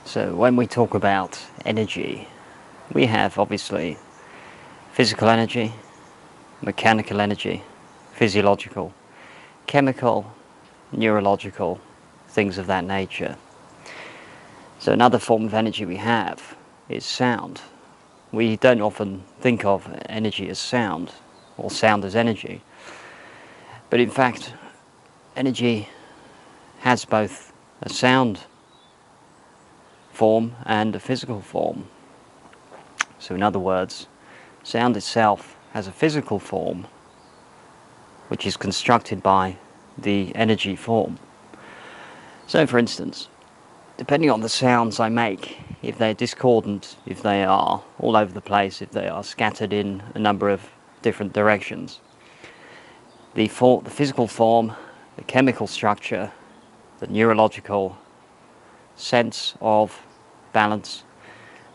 So when we talk about energy, we have obviously physical energy, mechanical energy, physiological, chemical, neurological, things of that nature. So another form of energy we have is sound. We don't often think of energy as sound, or sound as energy, but in fact energy has both a sound form and a physical form. So in other words, sound itself has a physical form which is constructed by the energy form. So for instance, depending on the sounds I make, if they're discordant, if they are all over the place, if they are scattered in a number of different directions, the physical form, the chemical structure, the neurological sense of balance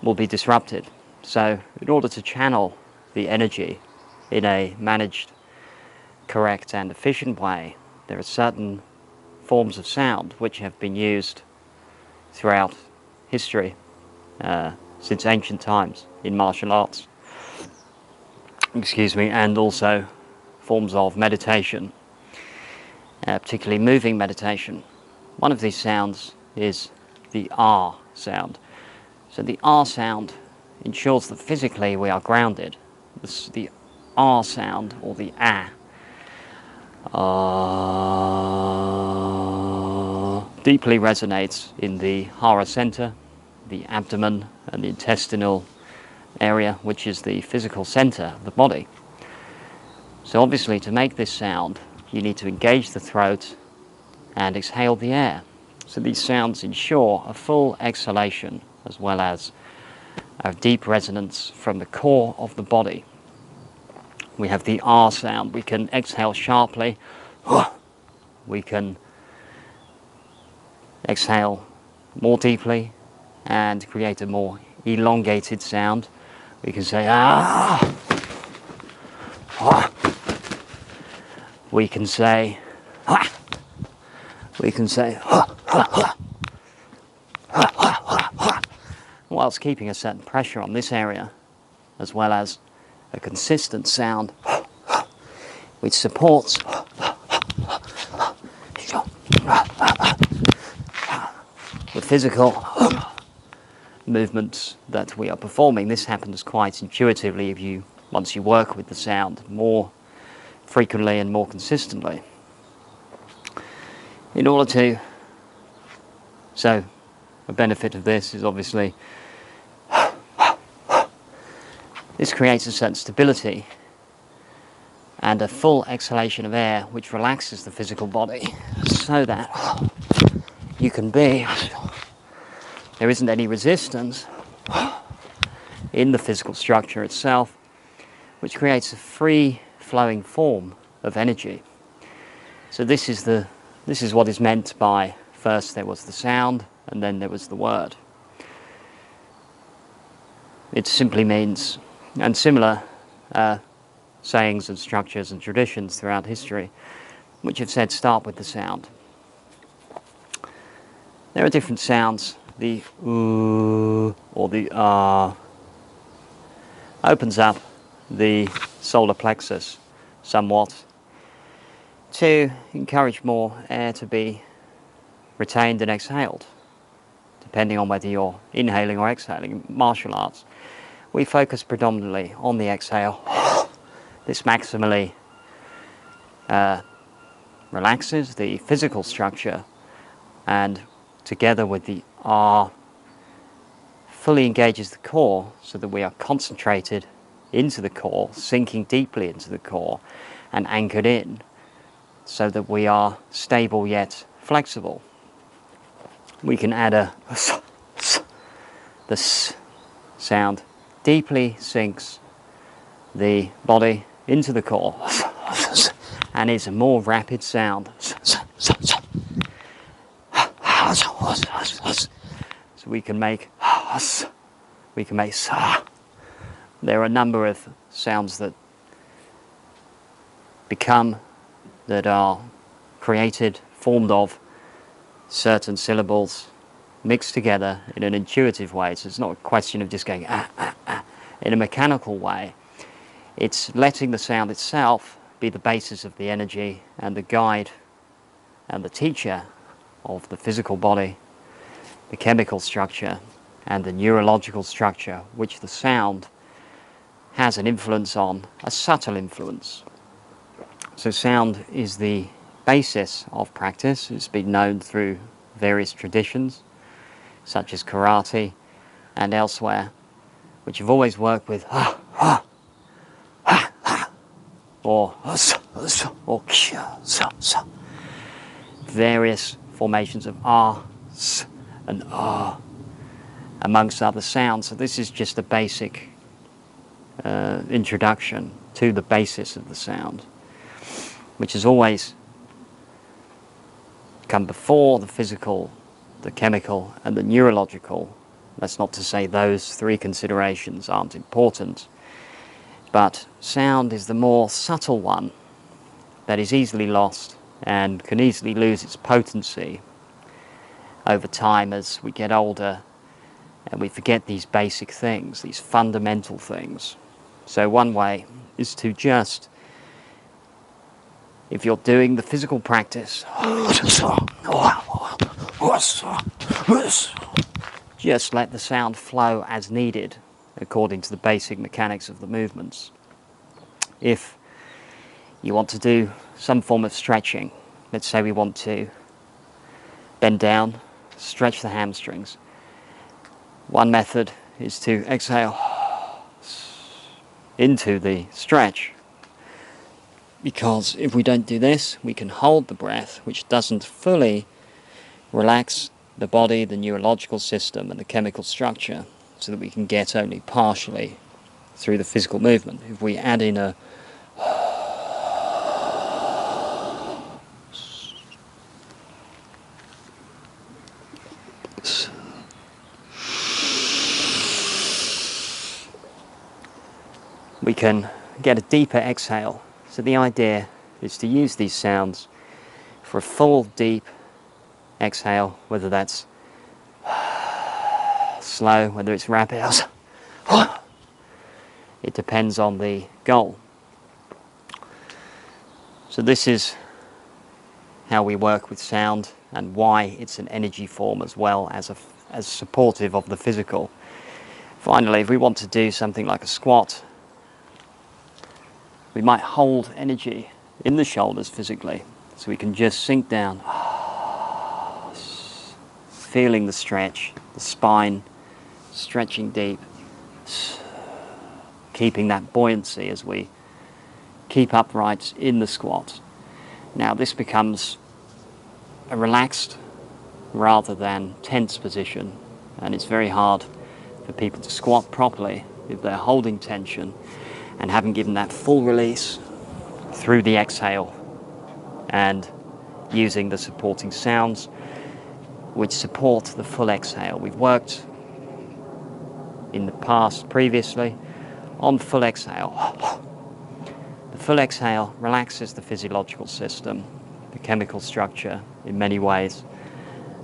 will be disrupted. So in order to channel the energy in a managed, correct and efficient way, there are certain forms of sound which have been used throughout history, since ancient times in martial arts, and also forms of meditation, particularly moving meditation. One of these sounds is the R sound. So the R sound ensures that physically we are grounded. The R sound, or the deeply resonates in the hara center, the abdomen and the intestinal area, which is the physical center of the body. So obviously to make this sound you need to engage the throat and exhale the air. So these sounds ensure a full exhalation as well as a deep resonance from the core of the body. We have the R sound. We can exhale sharply. We can exhale more deeply and create a more elongated sound. We can say ah. We can say ah. We can say whilst keeping a certain pressure on this area, as well as a consistent sound which supports the physical movements that we are performing. This happens quite intuitively once you work with the sound more frequently and more consistently. So a benefit of this is obviously this creates a certain stability and a full exhalation of air which relaxes the physical body so that there isn't any resistance in the physical structure itself, which creates a free flowing form of energy. So this is what is meant by first there was the sound and then there was the word. It simply means, and similar sayings and structures and traditions throughout history which have said start with the sound. There are different sounds. The oo or the ah opens up the solar plexus somewhat to encourage more air to be retained and exhaled, depending on whether you're inhaling or exhaling. In martial arts, we focus predominantly on the exhale. This maximally relaxes the physical structure and together with the R fully engages the core so that we are concentrated into the core, sinking deeply into the core and anchored in so that we are stable yet flexible. We can add the S sound deeply sinks the body into the core and is a more rapid sound. So we can make sa. There are a number of sounds that are created, formed of certain syllables mixed together in an intuitive way. So it's not a question of just going in a mechanical way. It's letting the sound itself be the basis of the energy and the guide and the teacher of the physical body, the chemical structure and the neurological structure, which the sound has an influence on, a subtle influence. So sound is the basis of practice. It's been known through various traditions, such as karate and elsewhere, which have always worked with or various formations of ah, s, and ah, amongst other sounds. So this is just a basic introduction to the basis of the sound, which has always come before the physical, the chemical and the neurological. That's not to say those three considerations aren't important, but sound is the more subtle one that is easily lost and can easily lose its potency over time as we get older and we forget these basic things, these fundamental things. So one way is to just, if you're doing the physical practice, just let the sound flow as needed according to the basic mechanics of the movements. If you want to do some form of stretching, let's say we want to bend down, stretch the hamstrings. One method is to exhale into the stretch, because if we don't do this, we can hold the breath, which doesn't fully relax the body, the neurological system and the chemical structure, so that we can get only partially through the physical movement. If we add in a we can get a deeper exhale. So the idea is to use these sounds for a full, deep exhale, whether that's slow, whether it's rapid. It depends on the goal. So this is how we work with sound and why it's an energy form as well as supportive of the physical. Finally, if we want to do something like a squat, we might hold energy in the shoulders physically, so we can just sink down, feeling the stretch, the spine stretching deep, keeping that buoyancy as we keep upright in the squat. Now this becomes a relaxed rather than tense position, and it's very hard for people to squat properly if they're holding tension and haven't given that full release through the exhale and using the supporting sounds which support the full exhale. We've worked in the past previously on full exhale. The full exhale relaxes the physiological system, the chemical structure in many ways,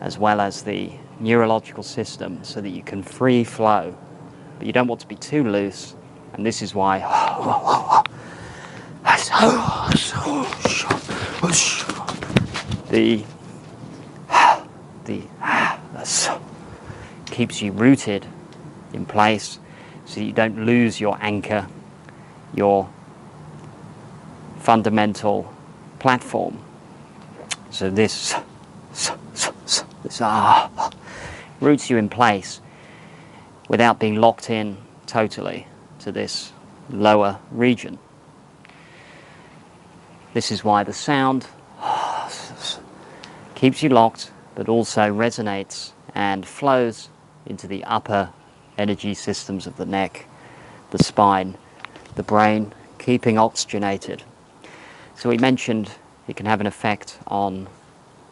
as well as the neurological system, so that you can free flow, but you don't want to be too loose. And this is why the keeps you rooted in place, so that you don't lose your anchor, your fundamental platform. So this roots you in place without being locked in totally to this lower region. This is why the sound keeps you locked, but also resonates and flows into the upper energy systems of the neck, the spine, the brain, keeping oxygenated. So we mentioned it can have an effect on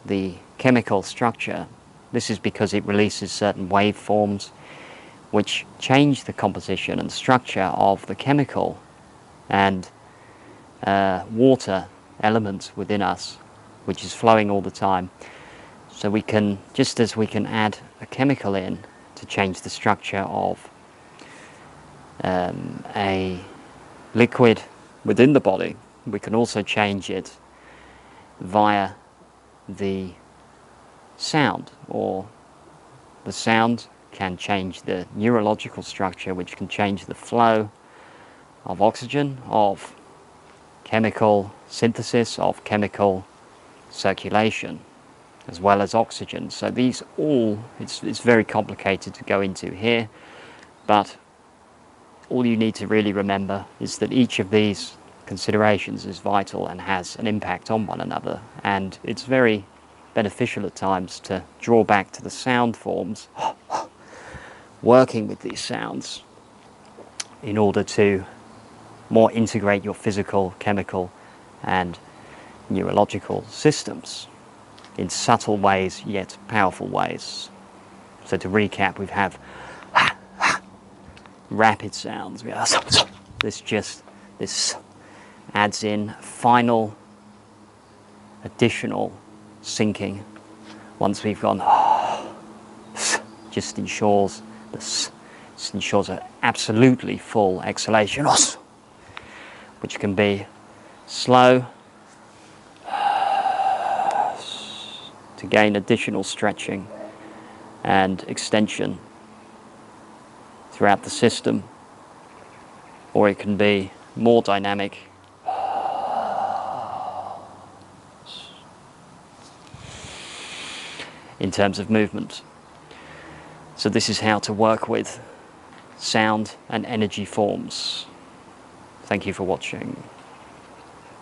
the chemical structure. This is because it releases certain waveforms which change the composition and structure of the chemical and water element within us, which is flowing all the time. So we can, just as we can add a chemical in to change the structure of a liquid within the body, we can also change it via the sound, or the sound can change the neurological structure, which can change the flow of oxygen, of chemical synthesis, of chemical circulation, as well as oxygen. So these all, it's very complicated to go into here, but all you need to really remember is that each of these considerations is vital and has an impact on one another, and it's very beneficial at times to draw back to the sound forms, working with these sounds in order to more integrate your physical, chemical and neurological systems in subtle ways yet powerful ways. So to recap, we have rapid sounds. We have this adds in final additional sinking. Once we've gone, just ensures an absolutely full exhalation, which can be slow to gain additional stretching and extension throughout the system, or it can be more dynamic in terms of movement. So this is how to work with sound and energy forms. Thank you for watching.